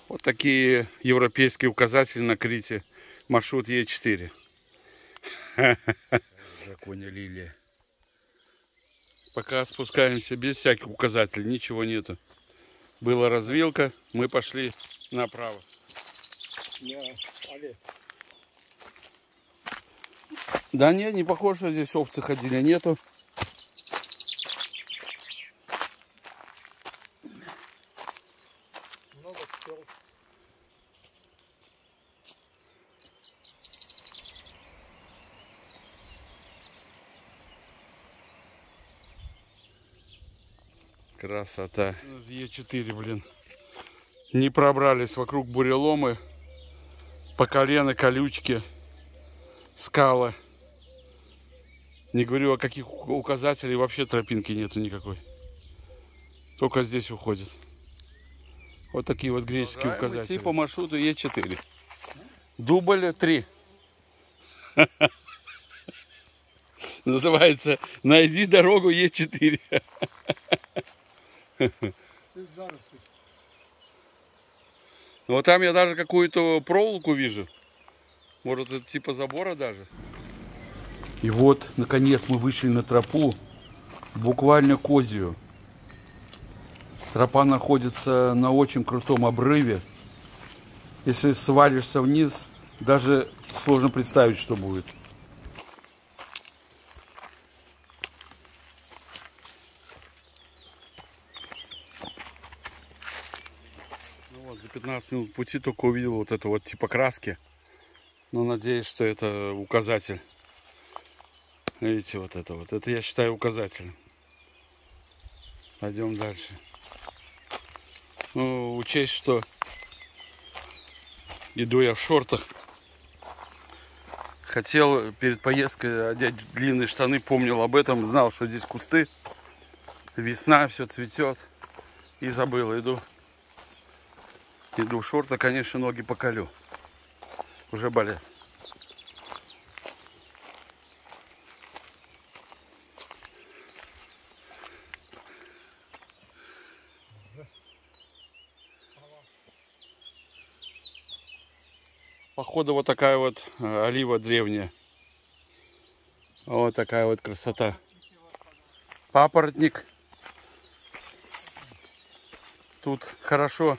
Вот такие европейские указатели на Крите. Маршрут Е4. Драконья лилия. Пока спускаемся без всяких указателей, ничего нету. Была развилка, мы пошли направо. Да нет, не похоже, что здесь овцы ходили, нету. Много пчел. Красота. Е4, блин. Не пробрались вокруг буреломы. По колено колючки. Скалы. Не говорю, о каких указателей, вообще тропинки нету никакой. Только здесь уходит. Вот такие вот греческие указатели. Идти по маршруту Е4. Дубль 3. Называется «Найди дорогу Е4». Вот там я даже какую-то проволоку вижу. Может, это типа забора даже. И вот, наконец, мы вышли на тропу, буквально козью. Тропа находится на очень крутом обрыве. Если свалишься вниз, даже сложно представить, что будет. Ну вот, за 15 минут пути только увидел вот это вот типа краски. Но надеюсь, что это указатель. Видите, вот это вот. Это я считаю указателем. Пойдем дальше. Ну, учесть, что иду я в шортах. Хотел перед поездкой одеть длинные штаны, помнил об этом, знал, что здесь кусты. Весна, все цветет. И забыл, иду в шортах, конечно, ноги поколю. Уже болят. Походу вот такая вот олива древняя. Вот такая вот красота. Папоротник. Тут хорошо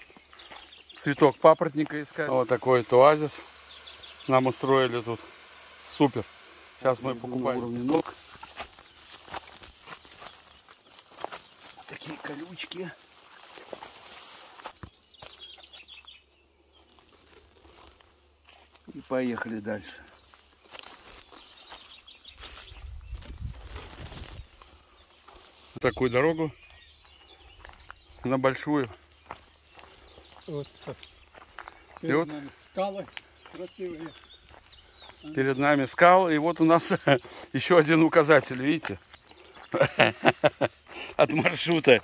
цветок папоротника искать. Вот такой вот оазис нам устроили тут. Супер. Сейчас мы покупаем уровни ног. Такие колючки. И поехали дальше. Такую дорогу на большую. Вот, и вот скалы красивые. Перед нами скал. И вот у нас еще один указатель, видите? От маршрута.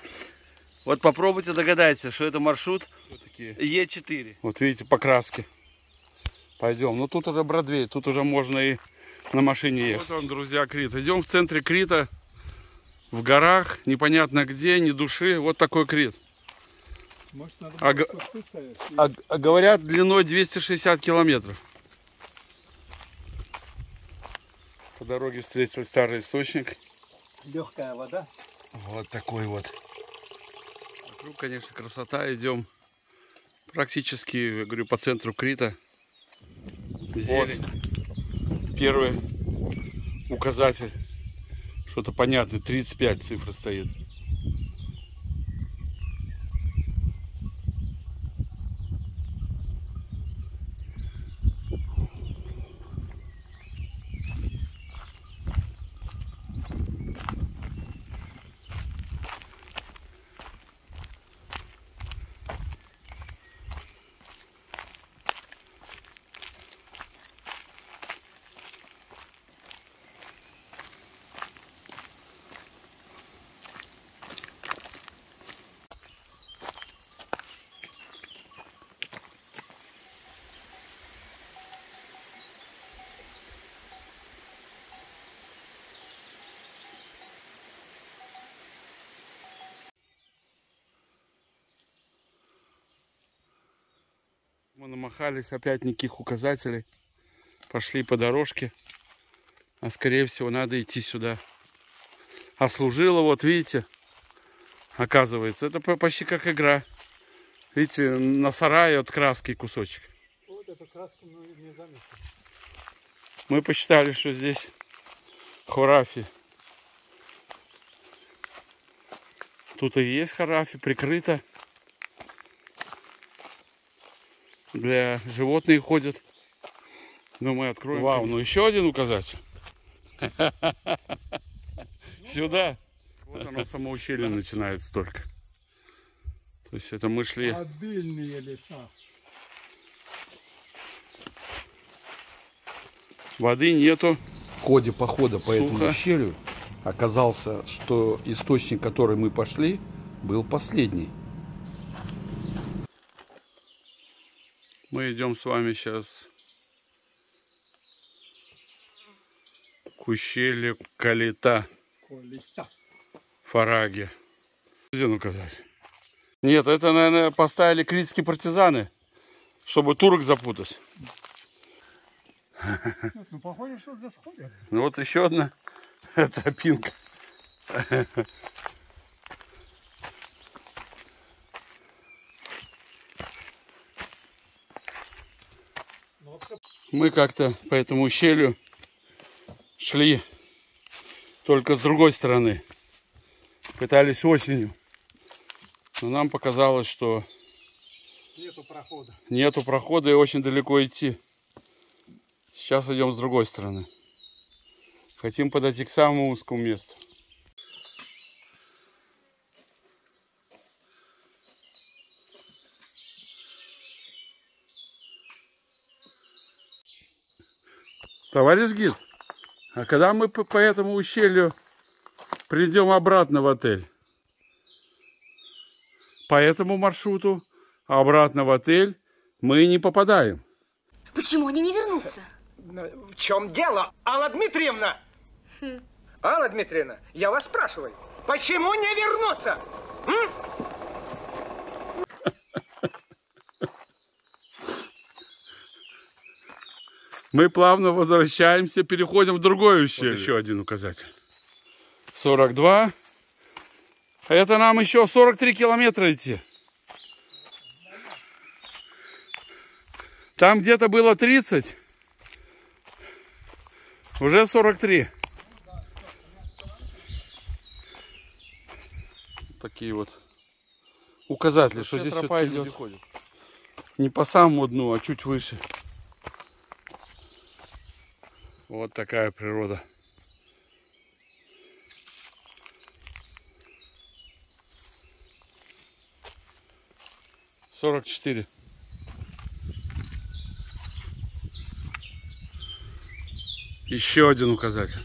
Вот попробуйте догадаться, что это маршрут Е4. Вот видите, по краске. Пойдем. Ну тут уже Бродвей, тут уже можно и на машине ехать. Вот он, друзья, Крит. Идем в центре Крита, в горах, непонятно где, ни души. Вот такой Крит. Может, надо говорят, длиной 260 километров. По дороге встретил старый источник. Легкая вода. Вот такой вот. Вокруг, конечно, красота. Идем практически, я говорю, по центру Крита. Зелень. Вот. Первый указатель. Что-то понятное. 35 цифра стоит. Мы намахались, опять никаких указателей. Пошли по дорожке. А скорее всего надо идти сюда. А служило, вот видите, оказывается, это почти как игра. Видите, на сарае от краски кусочек. Вот эту краску мы не заметили. Мы посчитали, что здесь хорафи. Тут и есть хорафи, прикрыто. Для животных ходят. Но мы откроем. Вау, ну еще один указатель. Сюда. Вот оно, само ущелье начинается только. То есть это мы шли. Обильные леса. Воды нету. В ходе похода по этому Сухо. ущелью оказался, что источник, который мы пошли, был последний. Мы идем с вами сейчас к ущелью Калита, Колита. Фараги. Где указать? Нет, это, наверное, поставили критские партизаны, чтобы турок запутать. Ну, похоже, что здесь ходят. Ну вот еще одна тропинка. Мы как-то по этому ущелью шли только с другой стороны. Пытались осенью. Но нам показалось, что Нету прохода. нету прохода и очень далеко идти. Сейчас идем с другой стороны. Хотим подойти к самому узкому месту. Товарищ гид, а когда мы по этому ущелью придем обратно в отель? По этому маршруту обратно в отель мы не попадаем. Почему они не вернутся? В чем дело, Алла Дмитриевна? Алла Дмитриевна, я вас спрашиваю, почему не вернуться? Мы плавно возвращаемся, переходим в другое ущелье. Вот еще один указатель. 42. Это нам еще 43 километра идти. Там где-то было 30. Уже 43. Такие вот указатели, что здесь тропа идет. Не по самому дну, а чуть выше. Вот такая природа. — 44. Еще один указатель.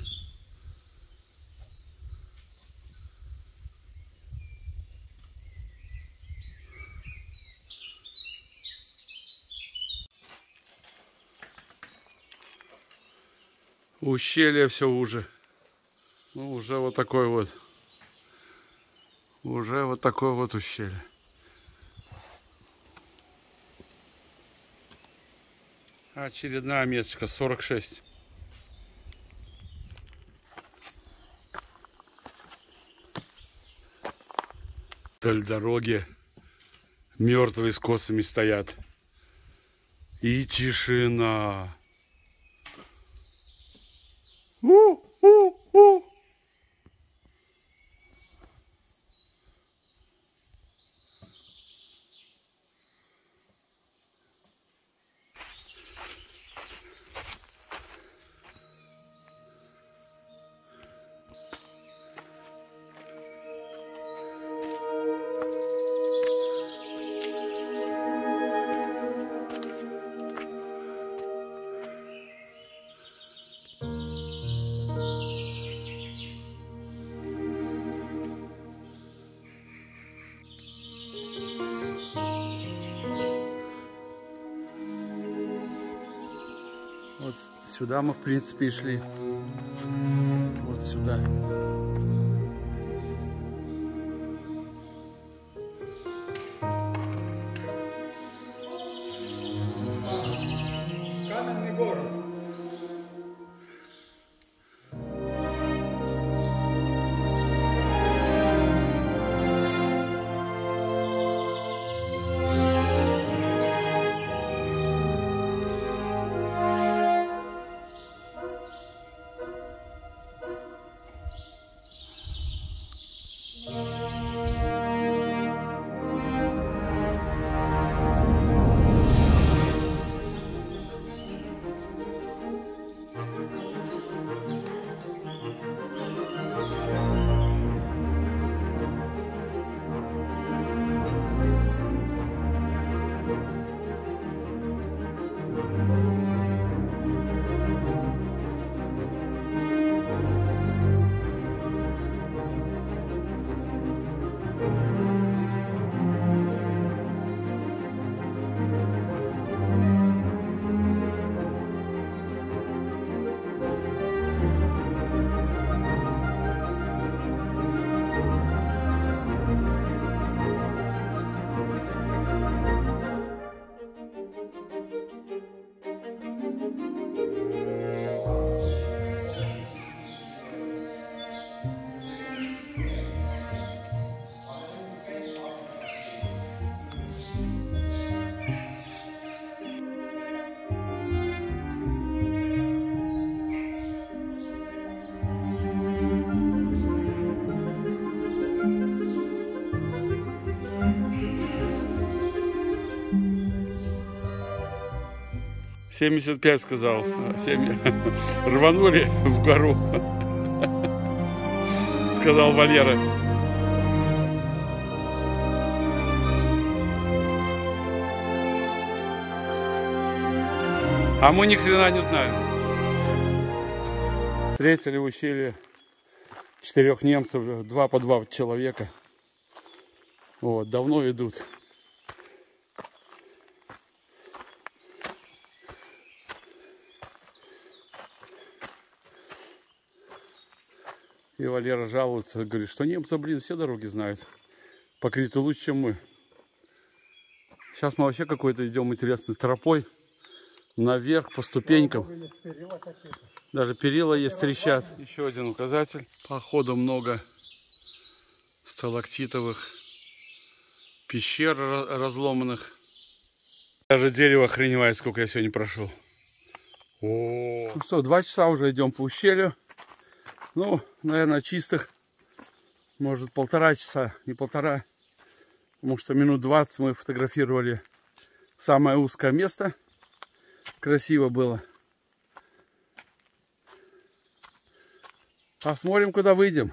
Ущелье все уже. Ну, уже вот такой вот. Уже вот такое вот ущелье. Очередная меточка, 46. Вдоль дороги мертвые с косами стоят. И тишина. У-у-у. Вот сюда мы, в принципе, и шли. Вот сюда. 75 сказал. 7. Рванули в гору. Сказал Валера. А мы ни хрена не знаем. Встретили в ущелье 4 немцев, 2 по 2 человека. Вот, давно идут. И Валера жалуется, говорит, что немцы, блин, все дороги знают. Покрыты лучше, чем мы. Сейчас мы вообще какой-то идем интересной тропой. Наверх по ступенькам. Даже перила есть, трещат. Еще один указатель. Походу много сталактитовых пещер разломанных. Даже дерево охреневает, сколько я сегодня прошел. Ну что, 2 часа уже идем по ущелью. Ну, наверное, чистых, может, 1,5 часа, не 1,5. Потому что минут 20 мы фотографировали самое узкое место. Красиво было. Посмотрим, куда выйдем.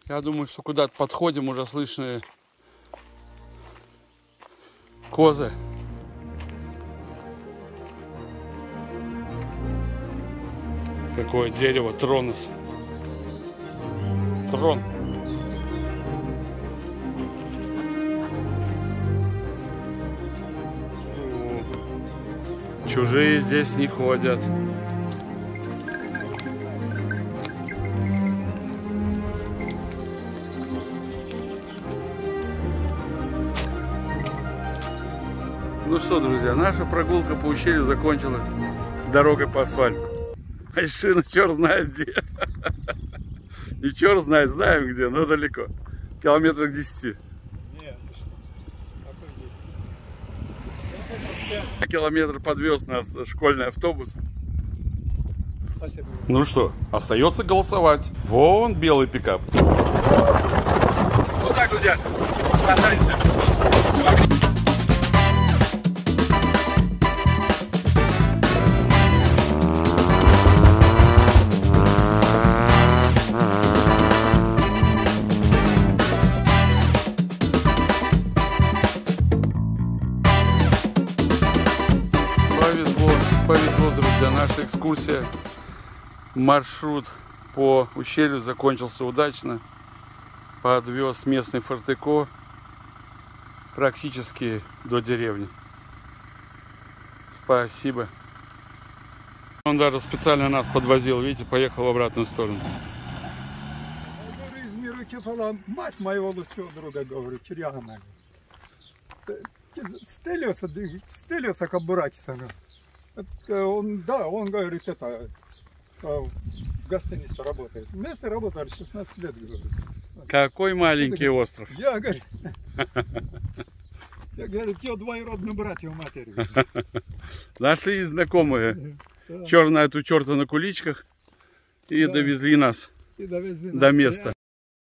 Я думаю, что куда-то подходим, уже слышны козы. Какое дерево, тронос. Трон. Чужие здесь не ходят. Ну что, друзья, наша прогулка по ущелью закончилась дорогой по асфальту. Машина черт знает где. Не черт знает, знаем где, но далеко. Километрах 10. Нет, Километр подвез нас школьный автобус. спасибо. Ну что, остается голосовать. Вон белый пикап. Вот так, друзья, смотрите. Повезло, друзья, наша экскурсия, маршрут по ущелью закончился удачно. Подвез местный фортеко практически до деревни. Спасибо. Он даже специально нас подвозил, видите, поехал в обратную сторону. Из мира Кефала, мать моего лучшего друга, говорю, Черягана. Стелился кабуратиса. Он, да, он говорит, это в гостинице работает. Вместе работали 16 лет, говорит. Какой маленький остров. Я говорю, я двоюродный братья у матери. Нашли знакомые черная эту черта на куличках и довезли нас И довезли до нас. места.